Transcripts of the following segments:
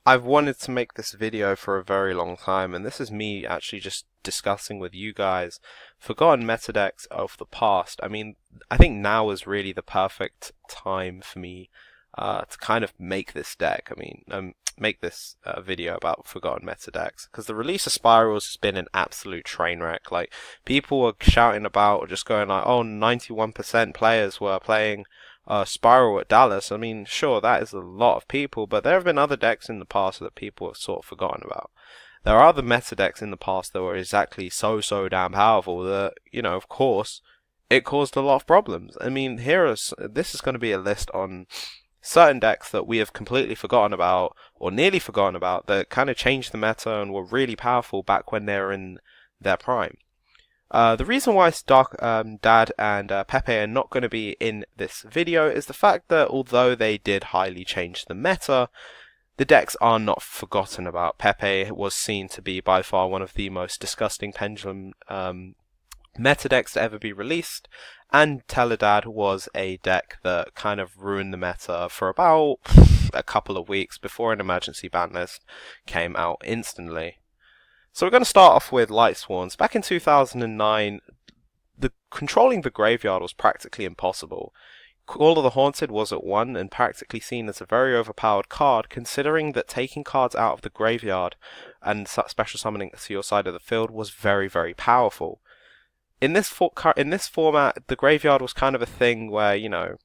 I've wanted to make this video for a very long time, and this is me actually just discussing with you guys forgotten meta decks of the past. I mean, I think now is really the perfect time for me to kind of make this deck. Make this video about forgotten meta decks because the release of Spirals has been an absolute train wreck. Like, people were shouting about or just going like, "Oh, 91% players were playing Spiral at Dallas." I mean, sure, that is a lot of people, but there have been other decks in the past that people have sort of forgotten about. There are other meta decks in the past that were exactly so damn powerful that, of course, it caused a lot of problems. I mean, this is going to be a list on certain decks that we have completely forgotten about, or nearly forgotten about, that kind of changed the meta and were really powerful back when they were in their prime. The reason why Dad and Pepe are not going to be in this video is the fact that although they did highly change the meta, the decks are not forgotten about. Pepe was seen to be by far one of the most disgusting pendulum meta decks to ever be released, and Teledad was a deck that kind of ruined the meta for about a couple of weeks before an emergency ban list came out instantly. So we're going to start off with Lightsworns. Back in 2009, controlling the graveyard was practically impossible. Call of the Haunted was at 1 and practically seen as a very overpowered card, considering that taking cards out of the graveyard and special summoning to your side of the field was very powerful. In this format, the graveyard was kind of a thing where, your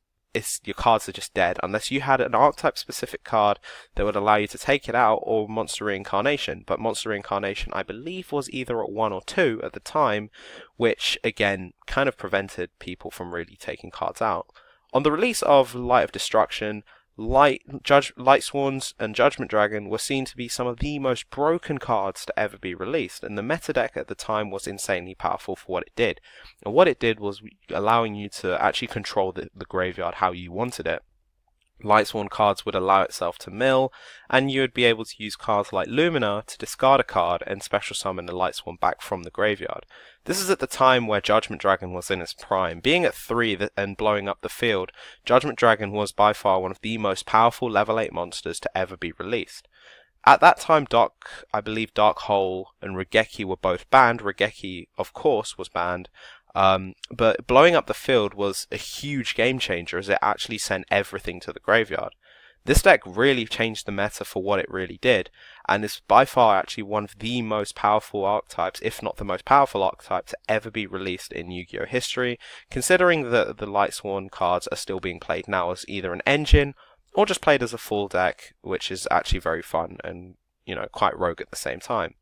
cards are just dead, unless you had an archetype specific card that would allow you to take it out, or Monster Reincarnation. But Monster Reincarnation, I believe, was either at 1 or 2 at the time, which again kind of prevented people from really taking cards out. On the release of Light of Destruction, Lightsworns and Judgment Dragon were seen to be some of the most broken cards to ever be released, and the meta deck at the time was insanely powerful for what it did. And what it did was allowing you to actually control the graveyard how you wanted it. Lightsworn cards would allow itself to mill, and you would be able to use cards like Lumina to discard a card and special summon a Lightsworn back from the graveyard. This is at the time where Judgment Dragon was in its prime. Being at 3 and blowing up the field, Judgment Dragon was by far one of the most powerful level 8 monsters to ever be released. At that time, I believe Dark Hole and Regeki were both banned. Regeki, of course, was banned. But blowing up the field was a huge game changer as it actually sent everything to the graveyard. This deck really changed the meta for what it really did, and is by far actually one of the most powerful archetypes, if not the most powerful archetype to ever be released in Yu-Gi-Oh! History, considering that the Lightsworn cards are still being played now as either an engine, or just played as a full deck, which is actually very fun and, quite rogue at the same time.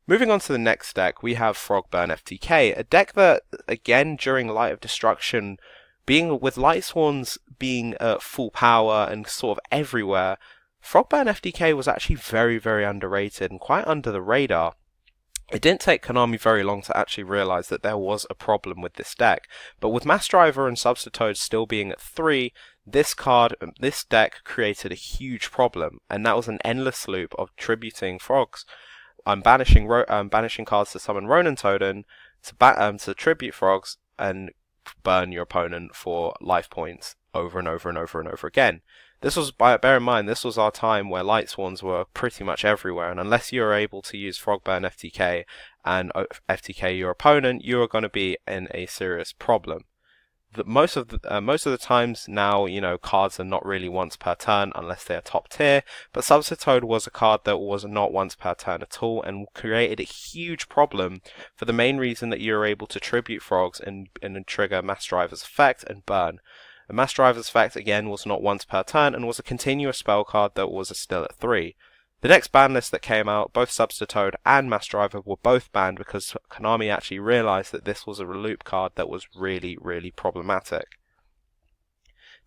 Moving on to the next deck, we have Frogburn FTK, a deck that, again, during Light of Destruction, being with Lightsworns being at full power and sort of everywhere, Frogburn FTK was actually very underrated and quite under the radar. It didn't take Konami very long to actually realize that there was a problem with this deck, but with Mass Driver and Substitute still being at 3, this deck created a huge problem, and that was an endless loop of tributing frogs. I'm banishing cards to summon Ronin Toden, to tribute frogs, and burn your opponent for life points over and over again. Bear in mind, this was our time where Lightsworns were pretty much everywhere, and unless you were able to use Frogburn FTK and FTK your opponent, you are going to be in a serious problem. Most of the times now, cards are not really once per turn unless they are top tier, but Substitute was a card that was not once per turn at all and created a huge problem for the main reason that you were able to tribute frogs and trigger Mass Driver's effect and burn. The Mass Driver's effect again was not once per turn and was a continuous spell card that was still at 3. The next ban list that came out, both Substitute and Mass Driver were both banned because Konami actually realized that this was a loop card that was really problematic.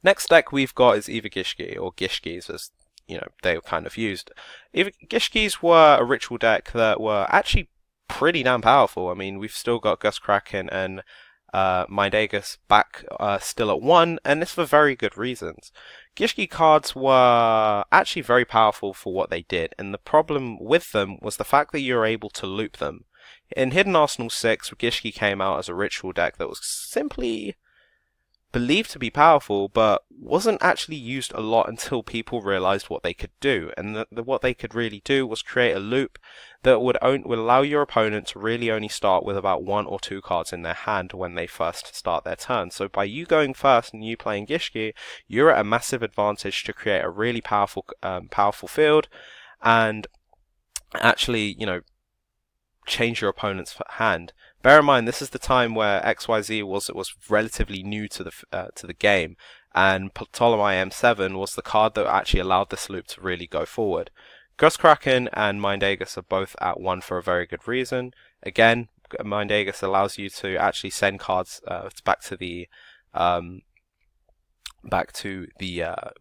Next deck we've got is either Gishki or Gishkis, as they were kind of used. Gishkis were a ritual deck that were actually pretty damn powerful. I mean, we've still got Gus Kraken and Mind-Aegis back still at 1, and this for very good reasons. Gishki cards were actually very powerful for what they did, and the problem with them was the fact that you were able to loop them. In Hidden Arsenal 6, Gishki came out as a ritual deck that was simply believed to be powerful, but wasn't actually used a lot until people realized what they could do. And what they could really do was create a loop that would allow your opponent to really only start with about 1 or 2 cards in their hand when they first start their turn. So by you going first and you playing Gishki, you're at a massive advantage to create a really powerful field, and actually, change your opponent's hand. Bear in mind, this is the time where XYZ was relatively new to the game, and Ptolemy M7 was the card that actually allowed this loop to really go forward. Guskraken and Mind Aegis are both at 1 for a very good reason. Again, Mind Aegis allows you to actually send cards back to the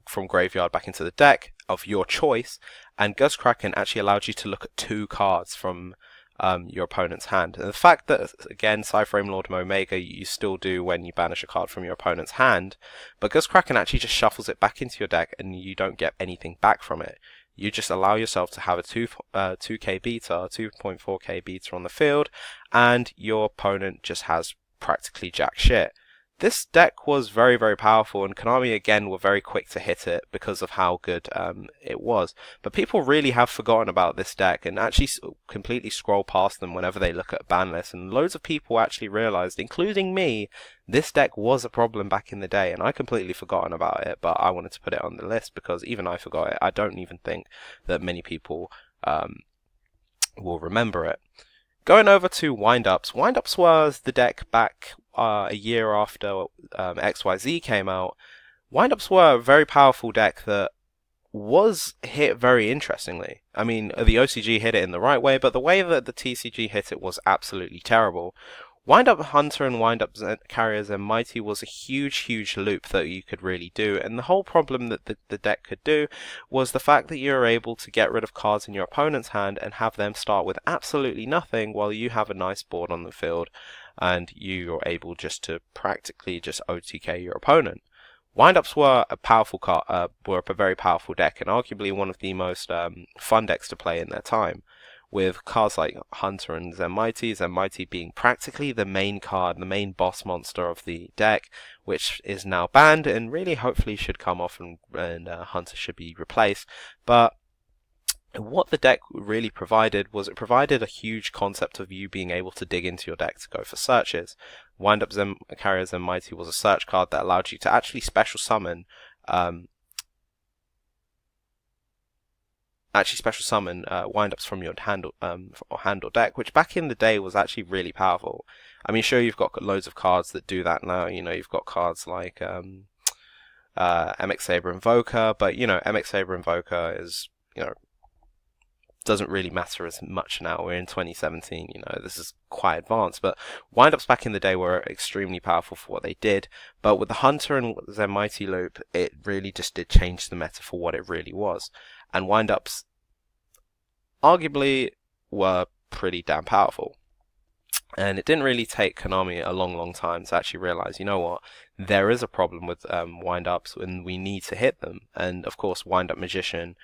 from graveyard back into the deck of your choice, and Guskraken actually allowed you to look at 2 cards from your opponent's hand. And the fact that, again, Cyframe Lord of Omega you still do when you banish a card from your opponent's hand, but Guskraken actually just shuffles it back into your deck and you don't get anything back from it. You just allow yourself to have a 2k beta, 2.4k beta on the field, and your opponent just has practically jack shit. This deck was very, very powerful, and Konami again were very quick to hit it because of how good it was. But people really have forgotten about this deck and actually completely scroll past them whenever they look at a ban list. And loads of people actually realized, including me, this deck was a problem back in the day, and I completely forgotten about it. But I wanted to put it on the list because even I forgot it. I don't even think that many people will remember it. Going over to Windups. Windups was the deck back a year after XYZ came out. Windups were a very powerful deck that was hit very interestingly. I mean, the OCG hit it in the right way, but the way that the TCG hit it was absolutely terrible. Windup Hunter and Windup Carriers and Mighty was a huge loop that you could really do, and the whole problem that the deck could do was the fact that you're able to get rid of cards in your opponent's hand and have them start with absolutely nothing while you have a nice board on the field, and you're able just to practically just OTK your opponent. Windups were a very powerful deck, and arguably one of the most fun decks to play in their time, with cards like Hunter and Zenmighty being practically the main card, the main boss monster of the deck, which is now banned and really hopefully should come off, and Hunter should be replaced. But what the deck really provided was it provided a huge concept of you being able to dig into your deck to go for searches. Windup Carriers and Mighty was a search card that allowed you to actually special summon windups from your hand or deck, which back in the day was actually really powerful. I mean, sure, you've got loads of cards that do that now. You've got cards like MX Saber Invoker, but MX Saber Invoker is doesn't really matter as much now. We're in 2017. This is quite advanced, but windups back in the day were extremely powerful for what they did. But with the Hunter and Zenmighty loop, it really just did change the meta for what it really was. And windups arguably were pretty damn powerful. And it didn't really take Konami a long time to actually realize, what, there is a problem with windups and we need to hit them. And of course, Windup Magician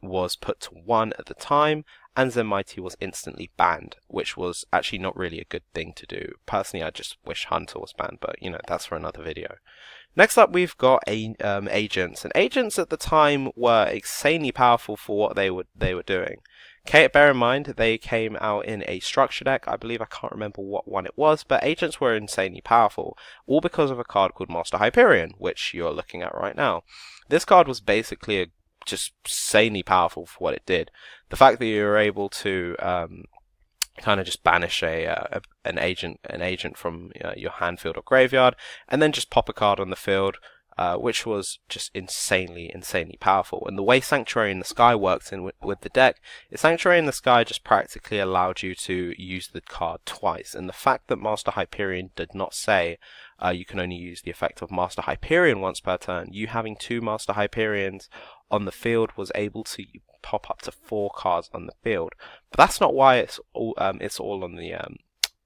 was put to 1 at the time, and Zenmighty was instantly banned, which was actually not really a good thing to do. Personally, I just wish Hunter was banned, but that's for another video. Next up, we've got agents, and agents at the time were insanely powerful for what they were doing. Bear in mind, they came out in a structure deck. I believe, I can't remember what one it was, but agents were insanely powerful, all because of a card called Master Hyperion, which you're looking at right now. This card was basically just insanely powerful for what it did. The fact that you were able to kind of just banish an agent from your hand, field, or graveyard, and then just pop a card on the field, which was just insanely powerful. And the way Sanctuary in the Sky worked with the deck, Sanctuary in the Sky just practically allowed you to use the card twice. And the fact that Master Hyperion did not say you can only use the effect of Master Hyperion once per turn, you having 2 Master Hyperions on the field was able to pop up to 4 cards on the field. But that's not why it's all on the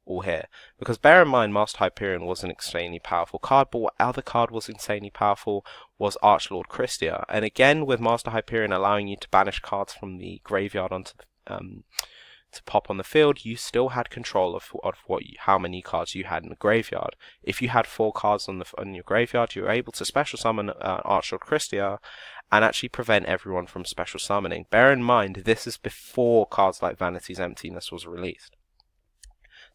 all here, because bear in mind, Master Hyperion was an extremely powerful card, but what other card was insanely powerful was Archlord Christia. And again, with Master Hyperion allowing you to banish cards from the graveyard onto to pop on the field, you still had control of how many cards you had in the graveyard. If you had 4 cards on your graveyard, you were able to special summon Archlord Christia and actually prevent everyone from special summoning. Bear in mind, this is before cards like Vanity's Emptiness was released.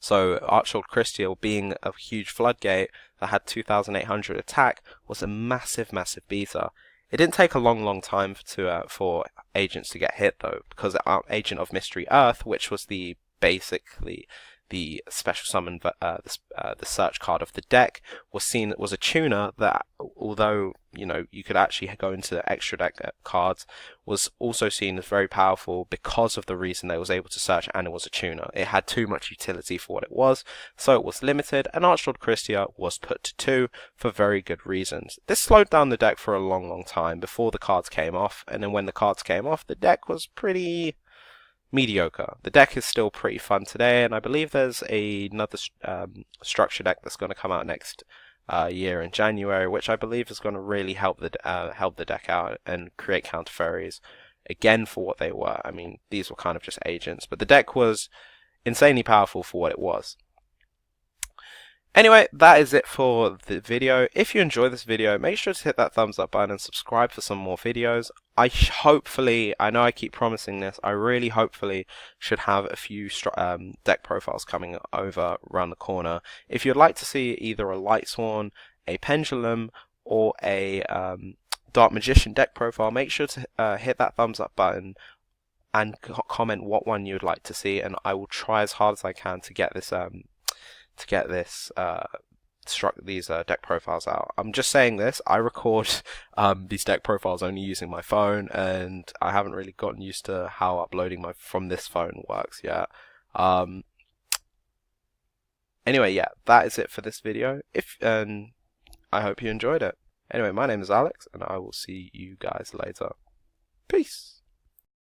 So Archlord Christia, being a huge floodgate that had 2,800 attack, was a massive beta. It didn't take a long time for agents to get hit though, because Agent of Mystery Earth, which was basically the special summon, the search card of the deck, was a tuner that, although you could actually go into extra deck cards, was also seen as very powerful because of the reason they was able to search, and it was a tuner. It had too much utility for what it was, so it was limited, and Archlord Christia was put to 2 for very good reasons. This slowed down the deck for a long time before the cards came off, and then when the cards came off, the deck was pretty mediocre. The deck is still pretty fun today, and I believe there's another structure deck that's going to come out next year in January, which I believe is going to really help the deck out and create counter fairies again for what they were. I mean, these were kind of just agents, but the deck was insanely powerful for what it was. Anyway, that is it for the video. If you enjoyed this video, make sure to hit that thumbs up button and subscribe for some more videos. I know I keep promising this, I really hopefully should have a few deck profiles coming over around the corner. If you'd like to see either a Lightsworn, a Pendulum, or a Dark Magician deck profile, make sure to hit that thumbs up button and comment what one you'd like to see, and I will try as hard as I can to get this these deck profiles out. I'm just saying this, I record these deck profiles only using my phone, and I haven't really gotten used to how uploading from this phone works yet. Anyway, yeah, that is it for this video. I hope you enjoyed it. Anyway, my name is Alex, and I will see you guys later. Peace!